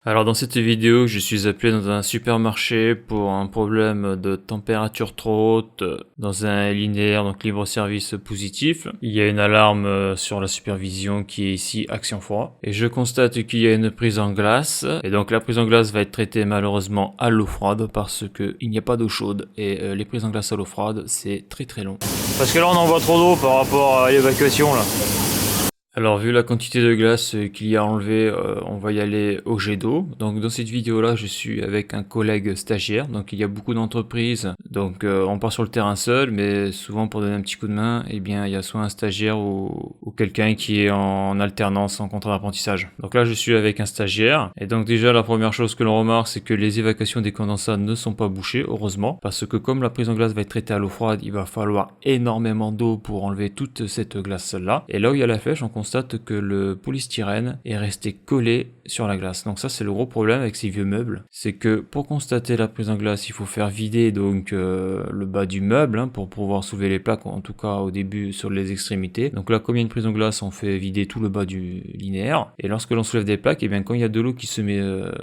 Alors dans cette vidéo, je suis appelé dans un supermarché pour un problème de température trop haute dans un linéaire, donc libre-service positif. Il y a une alarme sur la supervision qui est ici Action Froid. Et je constate qu'il y a une prise en glace. Et donc la prise en glace va être traitée malheureusement à l'eau froide parce qu'il n'y a pas d'eau chaude. Et les prises en glace à l'eau froide, c'est très long. Parce que là on envoie trop d'eau par rapport à l'évacuation là. Alors vu la quantité de glace qu'il y a enlevé, on va y aller au jet d'eau. Donc dans cette vidéo là je suis avec un collègue stagiaire, donc il y a beaucoup d'entreprises, donc on part sur le terrain seul, mais souvent pour donner un petit coup de main, eh bien il y a soit un stagiaire ou quelqu'un qui est en alternance, en contrat d'apprentissage. Donc là je suis avec un stagiaire, et donc déjà la première chose que l'on remarque c'est que les évacuations des condensats ne sont pas bouchées, heureusement, parce que comme la prise en glace va être traitée à l'eau froide, il va falloir énormément d'eau pour enlever toute cette glace là, et là où il y a la flèche, on constate que le polystyrène est resté collé sur la glace. Donc ça c'est le gros problème avec ces vieux meubles, c'est que pour constater la prise en glace il faut faire vider donc le bas du meuble pour pouvoir soulever les plaques, en tout cas au début sur les extrémités. Donc là comme il y a une prise en glace, on fait vider tout le bas du linéaire, et lorsque l'on soulève des plaques, et bien quand il y a de l'eau qui se met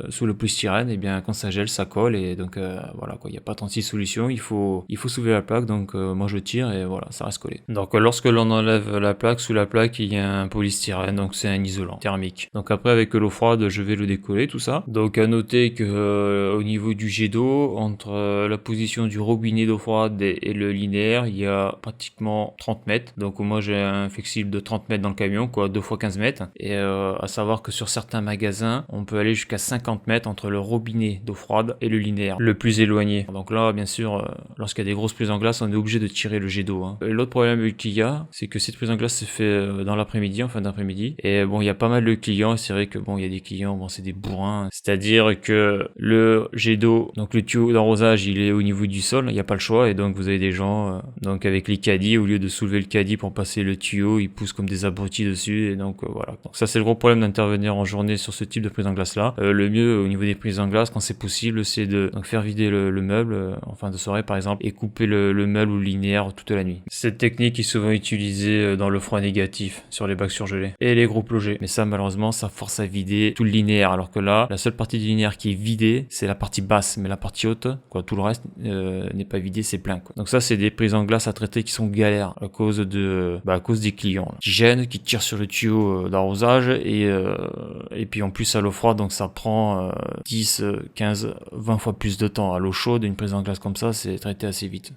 sous le polystyrène, et bien quand ça gèle ça colle, et donc voilà quoi, il n'y a pas 36 solutions, il faut soulever la plaque. Donc moi je tire et voilà, ça reste collé. Donc lorsque l'on enlève la plaque, sous la plaque il y a un polystyrène, donc c'est un isolant thermique. Donc après avec l'eau froide je vais le décoller tout ça. Donc à noter que au niveau du jet d'eau, entre la position du robinet d'eau froide et le linéaire, il y a pratiquement 30 mètres. Donc moi j'ai un flexible de 30 mètres dans le camion, quoi, 2 fois 15 mètres. Et à savoir que sur certains magasins on peut aller jusqu'à 50 mètres entre le robinet d'eau froide et le linéaire le plus éloigné. Donc là bien sûr lorsqu'il y a des grosses prises en glace, on est obligé de tirer le jet d'eau. L'autre problème qu'il y a, c'est que cette prise en glace se fait dans l'après-midi, en fin d'après-midi, et bon il y a pas mal de clients, et c'est vrai que bon il y a des clients, bon c'est des bourrins, c'est-à-dire que le jet d'eau, donc le tuyau d'arrosage il est au niveau du sol, il n'y a pas le choix, et donc vous avez des gens donc avec les caddies, au lieu de soulever le caddie pour passer le tuyau, ils poussent comme des abrutis dessus, et donc voilà. Donc ça c'est le gros problème d'intervenir en journée sur ce type de prise en glace là. Le mieux au niveau des prises en glace quand c'est possible, c'est de donc faire vider le meuble en fin de soirée par exemple, et couper le meuble ou le linéaire toute la nuit. Cette technique est souvent utilisée dans le froid négatif sur les bacs surgelés et les groupes logés, mais ça malheureusement ça force à vider tout le linéaire, alors que là la seule partie du linéaire qui est vidée c'est la partie basse, mais la partie haute, quoi, tout le reste n'est pas vidé, c'est plein, quoi. Donc ça c'est des prises en glace à traiter qui sont galères à cause des clients qui gênent, qui tirent sur le tuyau d'arrosage, et puis en plus à l'eau froide, donc ça prend 10, 15, 20 fois plus de temps. À l'eau chaude, une prise en glace comme ça c'est traité assez vite.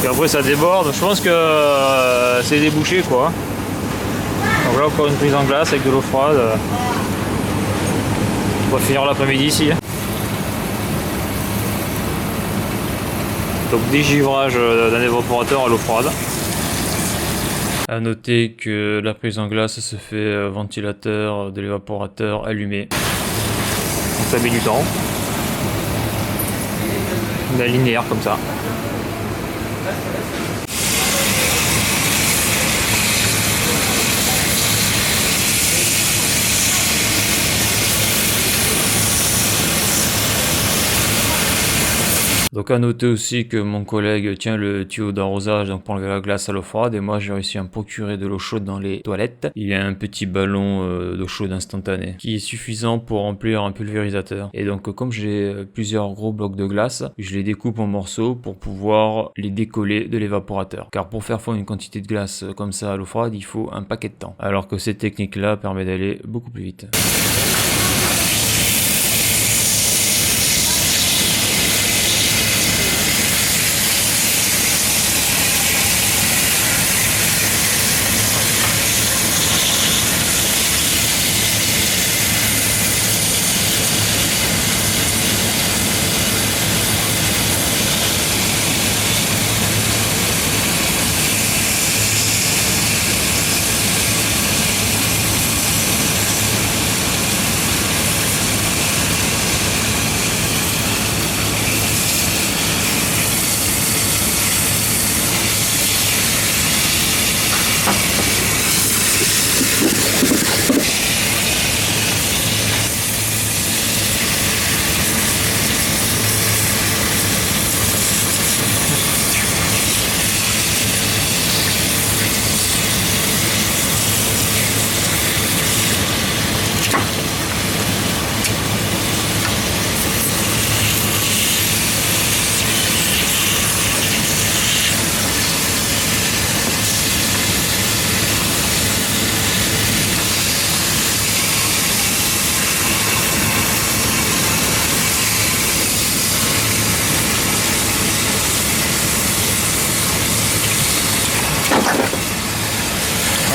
Et après ça déborde, je pense que c'est débouché quoi. Donc là encore une prise en glace avec de l'eau froide. On va finir l'après-midi ici. Donc dégivrage d'un évaporateur à l'eau froide. À noter que la prise en glace se fait ventilateur de l'évaporateur allumé. Donc ça met du temps. Une linéaire comme ça. Donc à noter aussi que mon collègue tient le tuyau d'arrosage donc pour enlever la glace à l'eau froide, et moi j'ai réussi à me procurer de l'eau chaude dans les toilettes. Il y a un petit ballon d'eau chaude instantanée qui est suffisant pour remplir un pulvérisateur. Et donc comme j'ai plusieurs gros blocs de glace, je les découpe en morceaux pour pouvoir les décoller de l'évaporateur. Car pour faire fondre une quantité de glace comme ça à l'eau froide, il faut un paquet de temps. Alors que cette technique là permet d'aller beaucoup plus vite.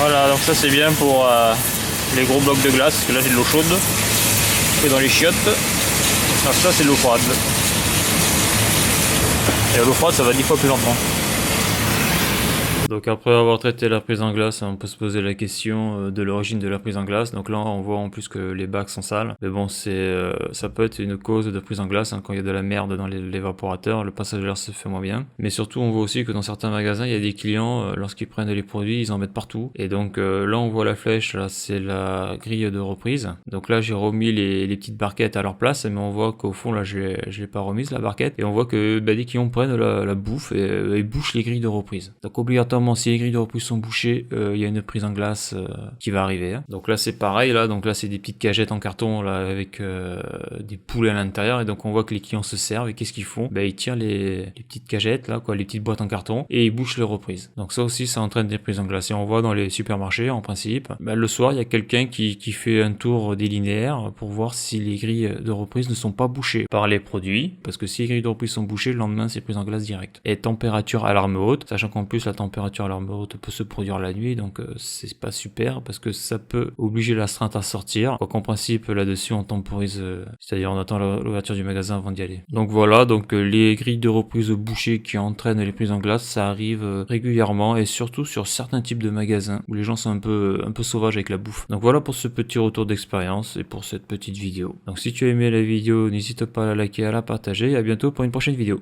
Voilà, donc ça c'est bien pour les gros blocs de glace, parce que là j'ai de l'eau chaude. Et dans les chiottes, alors ça c'est de l'eau froide. Et l'eau froide ça va 10 fois plus lentement. Donc après avoir traité la prise en glace, on peut se poser la question de l'origine de la prise en glace. Donc là on voit en plus que les bacs sont sales. Mais bon, ça peut être une cause de prise en glace, hein. Quand il y a de la merde dans l'évaporateur, le passage de l'air se fait moins bien. Mais surtout on voit aussi que dans certains magasins, il y a des clients, lorsqu'ils prennent les produits, ils en mettent partout. Et donc là on voit la flèche, là c'est la grille de reprise. Donc là j'ai remis les petites barquettes à leur place, mais on voit qu'au fond là je l'ai pas remise la barquette. Et on voit que des clients prennent la bouffe et bouchent les grilles de reprise. Donc obligatoirement, si les grilles de reprise sont bouchées, il y a une prise en glace qui va arriver, hein. Donc là c'est pareil, là c'est des petites cagettes en carton là avec des poulets à l'intérieur, et donc on voit que les clients se servent, et qu'est-ce qu'ils font? Ils tirent les petites cagettes là, quoi, les petites boîtes en carton, et ils bouchent les reprises. Donc ça aussi ça entraîne des prises en glace, et on voit dans les supermarchés en principe, le soir il y a quelqu'un qui fait un tour des linéaires pour voir si les grilles de reprise ne sont pas bouchées par les produits, parce que si les grilles de reprise sont bouchées, le lendemain c'est prise en glace direct. Et température alarme haute, sachant qu'en plus la température à l'alarme haute peut se produire la nuit, donc c'est pas super, parce que ça peut obliger l'astreinte à sortir. Donc en principe là-dessus on temporise, c'est-à-dire on attend l'ouverture du magasin avant d'y aller. Donc voilà, donc les grilles de reprise bouchées qui entraînent les prises en glace, ça arrive régulièrement, et surtout sur certains types de magasins où les gens sont un peu sauvages avec la bouffe. Donc voilà pour ce petit retour d'expérience et pour cette petite vidéo. Donc si tu as aimé la vidéo, n'hésite pas à la liker, à la partager, et à bientôt pour une prochaine vidéo.